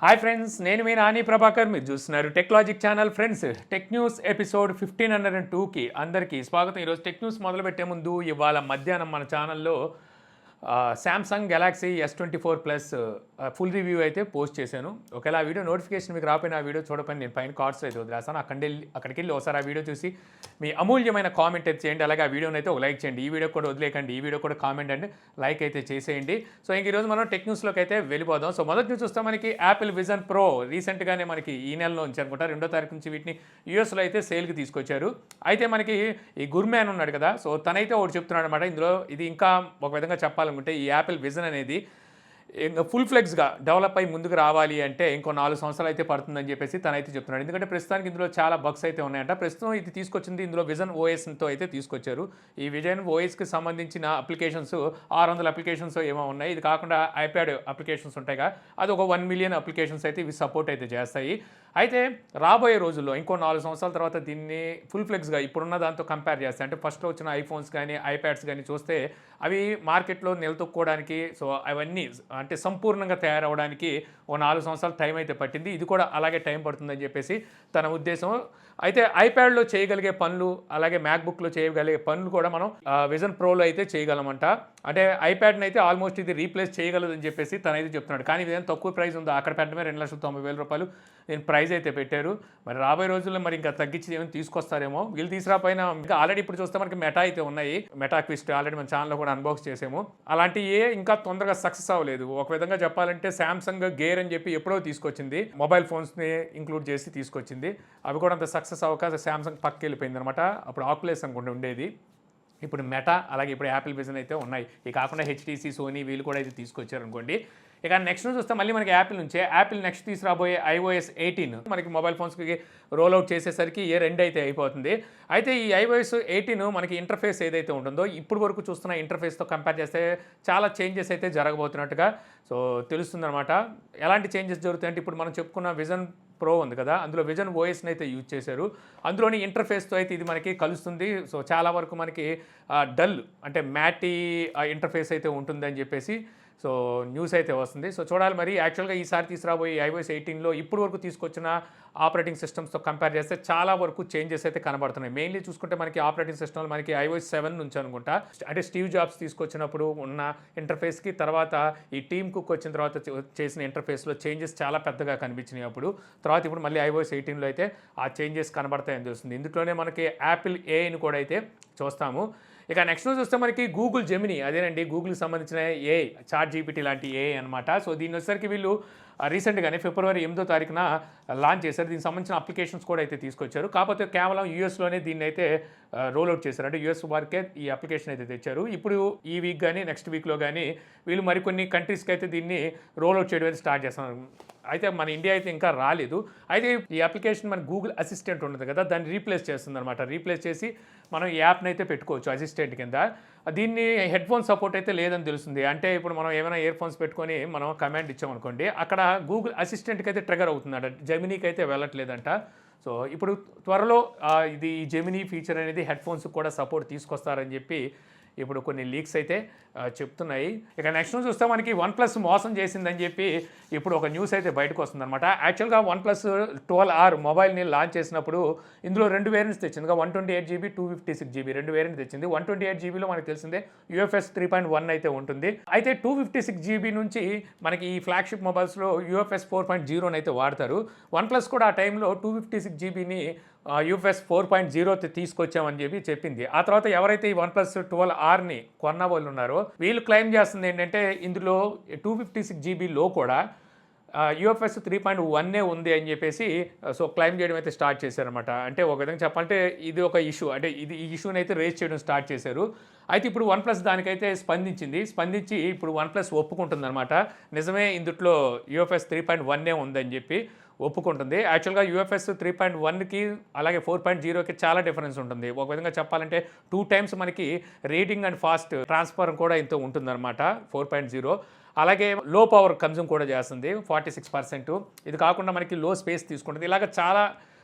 Hi friends, నేను మీ నాని ప్రభాకర్. మీరు చూస్తున్నారు Techlogic channel. Friends, tech news episode 1502కి అందరికీ స్వాగతం. ఈరోజు టెక్ న్యూస్ మొదలుపెట్టే ముందు ఇవాళ మధ్యాహ్నం మన ఛానల్లో Samsung Galaxy S24 Plus full review అయితే పోస్ట్ చేశాను. ఒకవేళ ఆ వీడియో నోటిఫికేషన్ మీకు రాకపోయినా ఆ వీడియో చూడపని నేను పైన కార్డ్స్ అయితే వదిలేస్తాను. అక్కడికి వెళ్ళి ఒకసారి ఆ వీడియో చూసి మీ అమూల్యమైన కామెంట్ అయితే చేయండి. అలాగే ఆ వీడియోని అయితే ఒక లైక్ చేయండి. ఈ వీడియో కూడా వదిలేకండి, ఈ వీడియో కూడా కామెంట్ అండ్ లైక్ అయితే చేసేయండి. సో ఇంక ఈరోజు మనం టెక్ న్యూస్లోకి అయితే వెళ్ళిపోదాం. సో మొదటి న్యూస్ చూస్తే మనకి యాపిల్ విజన్ ప్రో రీసెంట్గానే మనకి ఈ నెలలో నుంచి అనుకుంటా 2వ తారీఖు నుంచి వీటిని యూఎస్లో అయితే సేల్కి తీసుకొచ్చారు. అయితే మనకి ఈ గుర్మ్యాన్ ఉన్నాడు కదా, సో తనైతే ఒకటి చెప్తున్నాడు అనమాట. ఇందులో ఇది ఇంకా ఒక విధంగా చెప్పాలనుకుంటే ఈ యాపిల్ విజన్ అనేది ఇంకా ఫుల్ ఫ్లెక్స్గా డెవలప్ అయ్యి ముందుకు రావాలి అంటే ఇంకో 4 సంవత్సరాలు అయితే పడుతుందని చెప్పేసి తనైతే చెప్తున్నాడు. ఎందుకంటే ప్రస్తుతానికి ఇందులో చాలా బగ్స్ అయితే ఉన్నాయంట. ప్రస్తుతం ఇది తీసుకొచ్చింది ఇందులో విజన్ ఓఎస్తో అయితే తీసుకొచ్చారు. ఈ విజన్ ఓఎస్కి సంబంధించిన అప్లికేషన్స్ 600 అప్లికేషన్స్ ఏమో ఉన్నాయి. ఇది కాకుండా ఐప్యాడ్ అప్లికేషన్స్ ఉంటాయిగా, అది ఒక 1 మిలియన్ అప్లికేషన్స్ అయితే ఇవి సపోర్ట్ అయితే చేస్తాయి. అయితే రాబోయే రోజుల్లో ఇంకో 4 సంవత్సరాల తర్వాత దీన్ని ఫుల్ ఫ్లెక్స్గా ఇప్పుడున్న దాంతో కంపేర్ చేస్తే, అంటే ఫస్ట్లో వచ్చిన ఐఫోన్స్ కానీ ఐప్యాడ్స్ కానీ చూస్తే అవి మార్కెట్లో నిలదొక్కుకోవడానికి, సో అవన్నీ అంటే సంపూర్ణంగా తయారవడానికి ఓ 4 సంవత్సరాల టైం అయితే పట్టింది. ఇది కూడా అలాగే టైం పడుతుందని చెప్పేసి తన ఉద్దేశం. అయితే ఐప్యాడ్లో చేయగలిగే పనులు, అలాగే మ్యాక్బుక్లో చేయగలిగే పనులు కూడా మనం విజన్ ప్రోలో అయితే చేయగలమంట. అంటే ఐప్యాడ్ని అయితే ఆల్మోస్ట్ ఇది రీప్లేస్ చేయగలదని చెప్పేసి తనైతే చెప్తున్నాడు. కానీ ఇదేం తక్కువ ప్రైస్ ఉందో, అక్కడ పెట్టడమే 2,90,000 రూపాయలు నేను ప్రైజ్ అయితే పెట్టారు. మరి రాబోయే రోజుల్లో మరి ఇంకా తగ్గించి ఏమైనా తీసుకొస్తారేమో. వీళ్ళు తీసుకురాపోయినా ఇంకా ఆల్రెడీ ఇప్పుడు చూస్తే మనకి మెటా అయితే ఉన్నాయి. మెటా క్విస్ట్ ఆల్రెడీ మన ఛానల్లో కూడా అన్బాక్స్ చేసాము. అలాంటివి ఇంకా తొందరగా సక్సెస్ అవ్వలేదు. ఒక విధంగా చెప్పాలంటే శాంసంగ్ గేర్ అని చెప్పి ఎప్పుడో తీసుకొచ్చింది, మొబైల్ ఫోన్స్ని ఇంక్లూడ్ చేసి తీసుకొచ్చింది. అవి కూడా అంత సక్సెస్ అవ్వక శాంసంగ్ పక్కకి వెళ్ళిపోయింది అనమాట. అప్పుడు ఆక్యులెస్ అనుకుంటే ఉండేది, ఇప్పుడు మెటా అలాగే ఇప్పుడు యాపిల్ విజన్ అయితే ఉన్నాయి. ఇవి కాకుండా HTC, సోనీ వీళ్ళు కూడా అయితే తీసుకొచ్చారు అనుకోండి. ఇక నెక్స్ట్ చూస్తే మళ్ళీ మనకి యాపిల్ నుంచే యాపిల్ నెక్స్ట్ తీసుకురాబోయే iOS 18 మనకి మొబైల్ ఫోన్స్కి రోల్ అవుట్ చేసేసరికి ఇయర్ ఎండ్ అయితే అయిపోతుంది. అయితే ఈ iOS 18 మనకి ఇంటర్ఫేస్ ఏదైతే ఉంటుందో ఇప్పుడు వరకు చూస్తున్న ఇంటర్ఫేస్తో కంపేర్ చేస్తే చాలా చేంజెస్ అయితే జరగబోతున్నట్టుగా సో తెలుస్తుందన్నమాట. ఎలాంటి చేంజెస్ జరుగుతాయంటే, ఇప్పుడు మనం చెప్పుకున్న విజన్ ప్రో ఉంది కదా, అందులో విజన్ ఓఎస్ని అయితే యూజ్ చేశారు. అందులోని ఇంటర్ఫేస్తో అయితే ఇది మనకి కలుస్తుంది. సో చాలా వరకు మనకి డల్ అంటే మ్యాటీ ఇంటర్ఫేస్ అయితే ఉంటుందని చెప్పేసి సో న్యూస్ అయితే వస్తుంది. సో చూడాలి మరి. యాక్చువల్గా ఈసారి తీసుకురాబోయే iOS 18లో ఇప్పుడు వరకు తీసుకొచ్చిన ఆపరేటింగ్ సిస్టమ్స్తో కంపేర్ చేస్తే చాలా వరకు చేంజెస్ అయితే కనబడుతున్నాయి. మెయిన్లీ చూసుకుంటే మనకి ఆపరేటింగ్ సిస్టమ్లో మనకి iOS 7 నుంచి అనుకుంటా, అంటే స్టీవ్ జాబ్స్ తీసుకొచ్చినప్పుడు ఉన్న ఇంటర్ఫేస్కి తర్వాత ఈ టీమ్ కుక్ వచ్చిన తర్వాత చేసిన ఇంటర్ఫేస్లో చేంజెస్ చాలా పెద్దగా కనిపించినాయి. తర్వాత ఇప్పుడు మళ్ళీ iOS 18లో అయితే ఆ చేంజెస్ కనబడతాయని తెలుస్తుంది. ఇందులోనే మనకి యాపిల్ ఏఐని కూడా అయితే చూస్తాము. ఇక నెక్స్ట్ చూస్తే మనకి గూగుల్ జెమినీ, అదేనండి గూగుల్కి సంబంధించిన ఏఐ, చాట్ జీపీటీ లాంటి ఏఐ అనమాట. సో దీని వచ్చేసరికి వీళ్ళు రీసెంట్గానే ఫిబ్రవరి 8వ తారీఖున లాంచ్ చేశారు. దీనికి సంబంధించిన అప్లికేషన్స్ కూడా అయితే తీసుకొచ్చారు. కాకపోతే కేవలం యూఎస్లోనే దీన్ని అయితే రోల్అవుట్ చేశారు. అంటే యూఎస్ వారికే ఈ అప్లికేషన్ అయితే తెచ్చారు. ఇప్పుడు ఈ వీక్ కానీ నెక్స్ట్ వీక్లో కానీ వీళ్ళు మరికొన్ని కంట్రీస్కి అయితే దీన్ని రోల్అవుట్ చేయడం అయితే స్టార్ట్ చేస్తున్నారు. అయితే మన ఇండియా అయితే ఇంకా రాలేదు. అయితే ఈ అప్లికేషన్ మన గూగుల్ అసిస్టెంట్ ఉంటుంది కదా, దాన్ని రీప్లేస్ చేస్తుంది అనమాట. రీప్లేస్ చేసి మనం ఈ యాప్ని అయితే పెట్టుకోవచ్చు అసిస్టెంట్ కింద. దీన్ని హెడ్ ఫోన్ సపోర్ట్ అయితే లేదని తెలుస్తుంది. అంటే ఇప్పుడు మనం ఏమైనా ఇయర్ ఫోన్స్ పెట్టుకొని మనం కమాండ్ ఇచ్చామనుకోండి, అక్కడ గూగుల్ అసిస్టెంట్కి అయితే ట్రిగర్ అవుతుందంట, జెమినీకి అయితే వెళ్ళట్లేదంట. సో ఇప్పుడు త్వరలో ఇది జెమినీ ఫీచర్ అనేది హెడ్ ఫోన్స్కి కూడా సపోర్ట్ తీసుకొస్తారని చెప్పి ఇప్పుడు కొన్ని లీక్స్ అయితే చెప్తున్నాయి. ఇక నెక్స్ట్ న్యూస్ చూస్తే మనకి OnePlus మోసం చేసిందని చెప్పి ఇప్పుడు ఒక న్యూస్ అయితే బయటకు వస్తుందన్నమాట. యాక్చువల్గా OnePlus 12R మొబైల్ని లాంచ్ చేసినప్పుడు ఇందులో 2 వేరియంట్స్ తెచ్చింది. 128GB 256GB 2 వేరియంట్ తెచ్చింది. 128GBలో మనకు తెలిసిందే UFS 3.1 అయితే ఉంటుంది. అయితే 256GB నుంచి మనకి ఈ ఫ్లాగ్షిప్ మొబైల్స్లో UFS 4.0 అయితే వాడతారు. OnePlus కూడా ఆ టైంలో 256GBని UFS 4.0 తీసుకొచ్చామని చెప్పి చెప్పింది. ఆ తర్వాత ఎవరైతే ఈ OnePlus 12Rని కొన్న వాళ్ళు ఉన్నారో వీళ్ళు క్లెయిమ్ చేస్తుంది ఏంటంటే, ఇందులో 256GBలో కూడా UFS 3.1 ఉంది అని చెప్పేసి సో క్లెయిమ్ చేయడం అయితే స్టార్ట్ చేశారనమాట. అంటే ఒక విధంగా చెప్పాలంటే ఇది ఒక ఇష్యూ, అంటే ఈ ఇష్యూని అయితే రేజ్ చేయడం స్టార్ట్ చేశారు. అయితే ఇప్పుడు OnePlus దానికైతే స్పందించి ఇప్పుడు OnePlus ఒప్పుకుంటుందన్నమాట. నిజమే, ఇందులో UFS 3.1 ఉందని చెప్పి ఒప్పుకుంటుంది. యాక్చువల్గా UFS 3.1కి అలాగే 4.0కి చాలా డిఫరెన్స్ ఉంటుంది. ఒక విధంగా చెప్పాలంటే 2 times మనకి రీడింగ్ అండ్ ఫాస్ట్ ట్రాన్స్ఫర్ కూడా ఇంత ఉంటుందన్నమాట 4.0. అలాగే లో పవర్ కన్జ్యూమ్ కూడా చేస్తుంది 46%. ఇది కాకుండా మనకి లో స్పేస్ తీసుకుంటుంది. ఇలాగ చాలా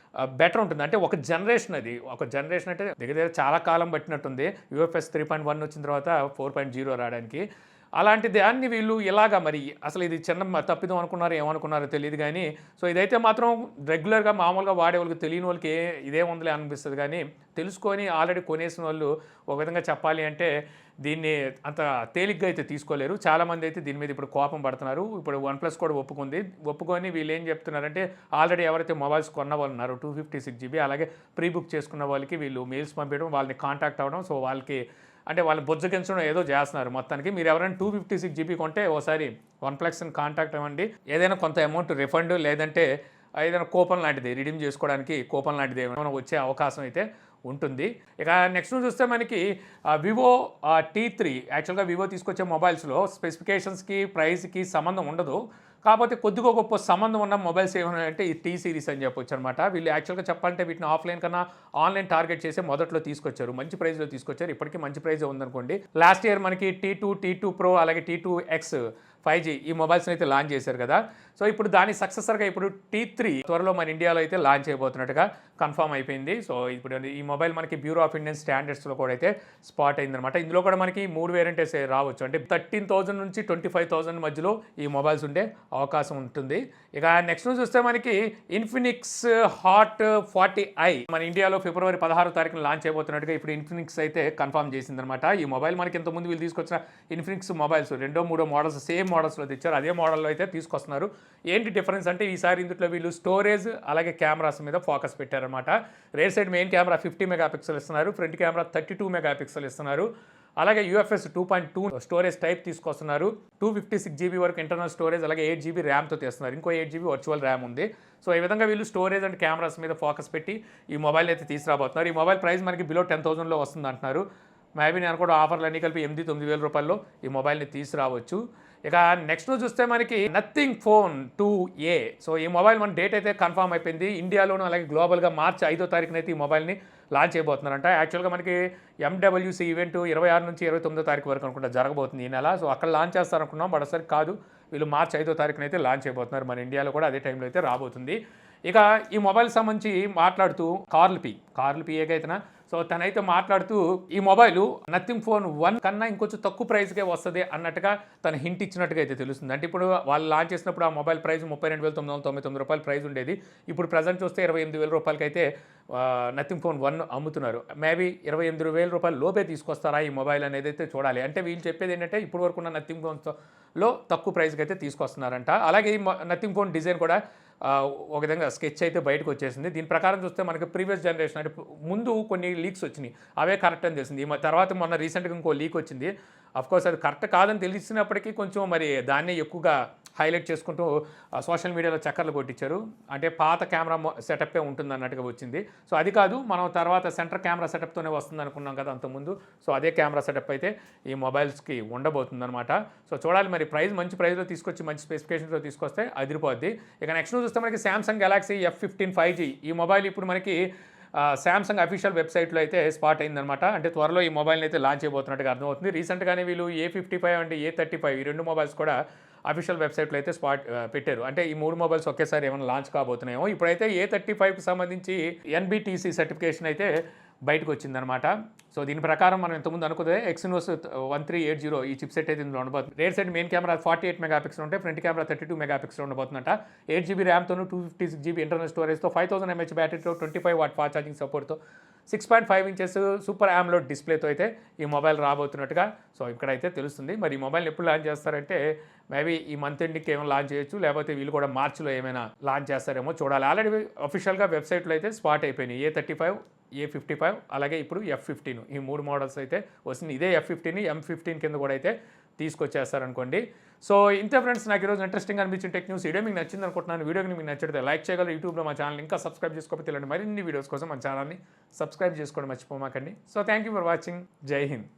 బెటర్ ఉంటుంది. అంటే ఒక జనరేషన్ అంటే దగ్గర చాలా కాలం పట్టినట్టుంది UFS 3.1 వచ్చిన తర్వాత 4.0 రావడానికి. అలాంటి దాన్ని వీళ్ళు ఇలాగా మరి అసలు ఇది చిన్న తప్పిదం అనుకున్నారో ఏమనుకున్నారో తెలియదు కానీ, సో ఇదైతే మాత్రం రెగ్యులర్గా మామూలుగా వాడే వాళ్ళకి తెలియని వాళ్ళకి ఇదేముందిలే అనిపిస్తుంది కానీ, తెలుసుకొని ఆల్రెడీ కొనేసిన వాళ్ళు ఒక విధంగా చెప్పాలి అంటే దీన్ని అంత తేలిగ్గా అయితే తీసుకోలేరు. చాలామంది అయితే దీని మీద ఇప్పుడు కోపం పడుతున్నారు. ఇప్పుడు వన్ ప్లస్ కూడా ఒప్పుకొని వీళ్ళు ఏం చెప్తున్నారంటే ఆల్రెడీ ఎవరైతే మొబైల్స్ కొన్న వాళ్ళు ఉన్నారో 256 GB అలాగే ప్రీ బుక్ చేసుకున్న వాళ్ళకి వీళ్ళు మెయిల్స్ పంపించడం, వాళ్ళని కాంటాక్ట్ అవ్వడం, సో వాళ్ళకి అంటే వాళ్ళని బుజ్జగించడం ఏదో చేస్తున్నారు మొత్తానికి. మీరు ఎవరైనా 256 GB కొంటే ఓసారి వన్ ప్లస్ని కాంటాక్ట్ అవ్వండి. ఏదైనా కొంత అమౌంట్ రిఫండ్ లేదంటే ఏదైనా కూపన్ లాంటిది రిడీమ్ చేసుకోవడానికి కూపన్ లాంటిది ఏమైనా వచ్చే అవకాశం అయితే ఉంటుంది. ఇక నెక్స్ట్ చూస్తే మనకి వివో T3 యాక్చువల్గా వివో తీసుకొచ్చే మొబైల్స్లో స్పెసిఫికేషన్స్కి ప్రైస్కి సంబంధం ఉండదు. కాకపోతే కొద్దిగా గొప్ప సంబంధం ఉన్న మొబైల్స్ ఏమన్నాయంటే ఈ T సిరీస్ అని చెప్పొచ్చు అనమాట. వీళ్ళు యాక్చువల్గా చెప్పాలంటే వీటిని ఆఫ్లైన్ కన్నా ఆన్లైన్ టార్గెట్ చేసి మొదట్లో తీసుకొచ్చారు, మంచి ప్రైస్లో తీసుకొచ్చారు. ఇప్పటికీ మంచి ప్రైజ్ ఉందనుకోండి. లాస్ట్ ఇయర్ మనకి T2 Pro అలాగే T2X 5G ఈ మొబైల్స్ని అయితే లాంచ్ చేశారు కదా. సో ఇప్పుడు దాని సక్సెసర్గా ఇప్పుడు T3 త్వరలో మన ఇండియాలో అయితే లాంచ్ అయిపోతున్నట్టుగా కన్ఫర్మ్ అయిపోయింది. సో ఇప్పుడు ఈ మొబైల్ మనకి బ్యూరో ఆఫ్ ఇండియన్ స్టాండర్డ్స్లో కూడా అయితే స్పాట్ అయిందనమాట. ఇందులో కూడా మనకి 3 వేరియంట్స్ రావచ్చు, అంటే 13,000 నుంచి 25,000 మధ్యలో ఈ మొబైల్స్ ఉండే అవకాశం ఉంటుంది. ఇక నెక్స్ట్ చూస్తే మనకి ఇన్ఫినిక్స్ హాట్ 40i మన ఇండియాలో ఫిబ్రవరి 16వ తారీఖున లాంచ్ అయిపోతున్నట్టుగా ఇప్పుడు ఇన్ఫినిక్స్ అయితే కన్ఫర్మ్ చేసిందనమాట. ఈ మొబైల్ మనకి ఇంతకుముందు వీళ్ళు తీసుకొచ్చిన ఇన్ఫినిక్స్ మొబైల్స్ 2-3 మోడల్స్ సేమ్ మోడల్స్లో తెచ్చారు, అదే మోడల్లో అయితే తీసుకొస్తున్నారు. ఏంటి డిఫరెన్స్ అంటే ఈసారి ఇందులో వీళ్ళు స్టోరేజ్ అలాగే కెమెరాస్ మీద ఫోకస్ పెట్టారనమాట. Rare side main camera 50 megapixel ఇస్తున్నారు, ఫ్రంట్ కెమెరా 32 మెగాపిక్సెల్ ఇస్తున్నారు. అలాగే UFS 2.2 స్టోరేజ్ టైప్ తీసుకొస్తున్నారు. 256 GB వరకు ఇంటర్నల్ స్టోరేజ్ అలాగే 8 GB ర్యామ్తో తెస్తున్నారు, ఇంకో 8 GB వర్చువల్ ర్యామ్ ఉంది. సో ఈ విధంగా వీళ్ళు స్టోరేజ్ అండ్ కెమెరాస్ మీద ఫోకస్ పెట్టి ఈ మొబైల్ అయితే తీసుకురాబోతున్నారు. ఈ మొబైల్ ప్రైస్ మనకి బిలో 10,000లో వస్తుంది అంటున్నారు. మేబీ నేను కూడా ఆఫర్లు అన్నీ కలిపి 8-9 వేల రూపాయల్లో ఈ మొబైల్ని తీసుకురావచ్చు. ఇక నెక్స్ట్ చూస్తే మనకి నథింగ్ ఫోన్ 2A. సో ఈ మొబైల్ మన డేట్ అయితే కన్ఫర్మ్ అయిపోయింది. ఇండియాలోనూ అలాగే గ్లోబల్గా మార్చి 5వ తారీఖున అయితే ఈ మొబైల్ని లాంచ్ అయిపోతున్నారంట. యాక్చువల్గా మనకి MWC ఈవెంట్ 26 నుంచి 29వ తారీఖు వరకు అనుకుంటా జరగబోతుంది ఈ నెల. సో అక్కడ లాంచ్ చేస్తారనుకున్నాం, బట్ అసలు కాదు, వీళ్ళు మార్చి 5వ తారీఖున అయితే లాంచ్ అయిపోతున్నారు. మన ఇండియాలో కూడా అదే టైంలో అయితే రాబోతుంది. ఇక ఈ మొబైల్ సంబంధించి మాట్లాడుతూ కార్ల్ పి ఏగైతేనా, సో తనైతే మాట్లాడుతూ ఈ మొబైల్ నథింగ్ ఫోన్ 1 కన్నా ఇంకొంచెం తక్కువ ప్రైస్కే వస్తుంది అన్నట్టుగా తను హింట్ ఇచ్చినట్టుగా అయితే తెలుస్తుంది. అంటే ఇప్పుడు వాళ్ళు లాంచ్ చేసినప్పుడు ఆ మొబైల్ ప్రైస్ 32,999 రూపాయలు ప్రైస్ ఉండేది. ఇప్పుడు ప్రజెంట్ చూస్తే 28,000 రూపాయలకి అయితే నథింగ్ ఫోన్ 1 అమ్ముతున్నారు. మేబీ 28,000 రూపాయలు లోపే తీసుకొస్తారా ఈ మొబైల్ అనేది అయితే చూడాలి. అంటే వీళ్ళు చెప్పేది ఏంటంటే ఇప్పుడు వరకు ఉన్న నథింగ్ ఫోన్స్లో తక్కువ ప్రైస్కి అయితే తీసుకొస్తున్నారంట. అలాగే ఈ నథింగ్ ఫోన్ డిజైన్ కూడా ఒక విధంగా స్కెచ్ అయితే బయటకు వచ్చేసింది. దీని ప్రకారం చూస్తే మనకి ప్రీవియస్ జనరేషన్ అంటే ముందు కొన్ని లీక్స్ వచ్చినాయి, అవే కరెక్ట్ అని తెలిసింది. తర్వాత మొన్న రీసెంట్గా ఇంకో లీక్ వచ్చింది. అఫ్కోర్స్ అది కరెక్ట్ కాదని తెలిసినప్పటికీ కొంచెం మరి దాన్నే ఎక్కువగా హైలైట్ చేసుకుంటూ సోషల్ మీడియాలో చక్కర్లు కొట్టించారు. అంటే పాత కెమెరా సెటప్పే ఉంటుంది అన్నట్టుగా వచ్చింది. సో అది కాదు, మనం తర్వాత సెంటర్ కెమెరా సెటప్తోనే వస్తుంది అనుకున్నాం కదా అంతకుముందు. సో అదే కెమెరా సెటప్ అయితే ఈ మొబైల్స్కి ఉండబోతుందన్నమాట. సో చూడాలి, మరి ప్రైస్ మంచి ప్రైస్లో తీసుకొచ్చి మంచి స్పెసిఫికేషన్స్లో తీసుకొస్తే అదిరిపోద్ది. ఇక నెక్స్ట్ చూస్తే మనకి Samsung Galaxy F15 5G ఈ మొబైల్ ఇప్పుడు మనకి శాంసంగ్ అఫీషియల్ వెబ్సైట్లో అయితే స్పాట్ అయిందనమాట. అంటే త్వరలో ఈ మొబైల్ని అయితే లాంచ్ అయిపోతున్నట్టుగా అర్థమవుతుంది. రీసెంట్గానే వీళ్ళు A55 అంటే A35 ఈ 2 మొబైల్స్ కూడా అఫీషియల్ వెబ్సైట్లో అయితే పెట్టారు. అంటే ఈ 3 మొబైల్స్ ఒకేసారి ఏమైనా లాంచ్ కాబోతున్నాయేమో. ఇప్పుడైతే A35కి సంబంధించి NBTC సర్టిఫికేషన్ అయితే బయటకు వచ్చిందనమాట. సో దీని ప్రకారం మనం ఇంతకుముందు అనుకుంటే Exynos 1380 ఈ చిప్ సెట్ అయితే ఇందులో ఉండబోతుంది. Rear side main camera 48 megapixel ఉంటే ఫ్రంట్ కెమెరా 32 మెగాపిక్సెల్ ఉండబోతుందంట. 8 GB ర్యామ్తోను 256 GB ఇంటర్నల్ స్టోరేజ్తో 5000 mAh బ్యాటరీతో 25 వాట్ ఫాస్ట్ ఛార్జింగ్ సపోర్ట్తో 6.5 ఇంచెస్ సూపర్ AMOLED డిస్ప్లేతో అయితే ఈ మొబైల్ రాబోతున్నట్టుగా సో ఇక్కడైతే తెలుస్తుంది. మరి ఈ మొబైల్ ఎప్పుడు లాంచ్ చేస్తారంటే మేబీ ఈ మంత్ ఎండ్కి ఏమైనా లాంచ్ చేయొచ్చు, లేకపోతే వీళ్ళు కూడా మార్చిలో ఏమైనా లాంచ్ చేస్తారేమో చూడాలి. ఆల్రెడీ అఫీషియల్గా వెబ్సైట్లో అయితే స్పాట్ అయిపోయినాయి. A35 A55 అలాగే ఇప్పుడు F15 ఈ 3 మోడల్స్ అయితే వస్తుంది. ఇదే F15 M15 కింద కూడా అయితే తీసుకొచ్చేస్తారనుకోండి. సో ఇంతే ఫ్రెండ్స్, నాకు ఈరోజు ఇంట్రెస్టింగ్ అనిపించిన టెక్ న్యూస్ వీడియో మీకు నచ్చింది అనుకుంటున్నాను. వీడియోకి మీకు నచ్చితే లైక్ చేయగలరు. యూట్యూబ్లో మా ఛానల్ ఇంకా సబ్స్క్రైబ్ చేసుకోకపోతే ఇలాంటి మరిన్ని వీడియోస్ కోసం మన ఛానల్ని సబ్స్క్రైబ్ చేసుకోవడం మర్చిపోమాకండి. So thank you for watching. జై హింద్.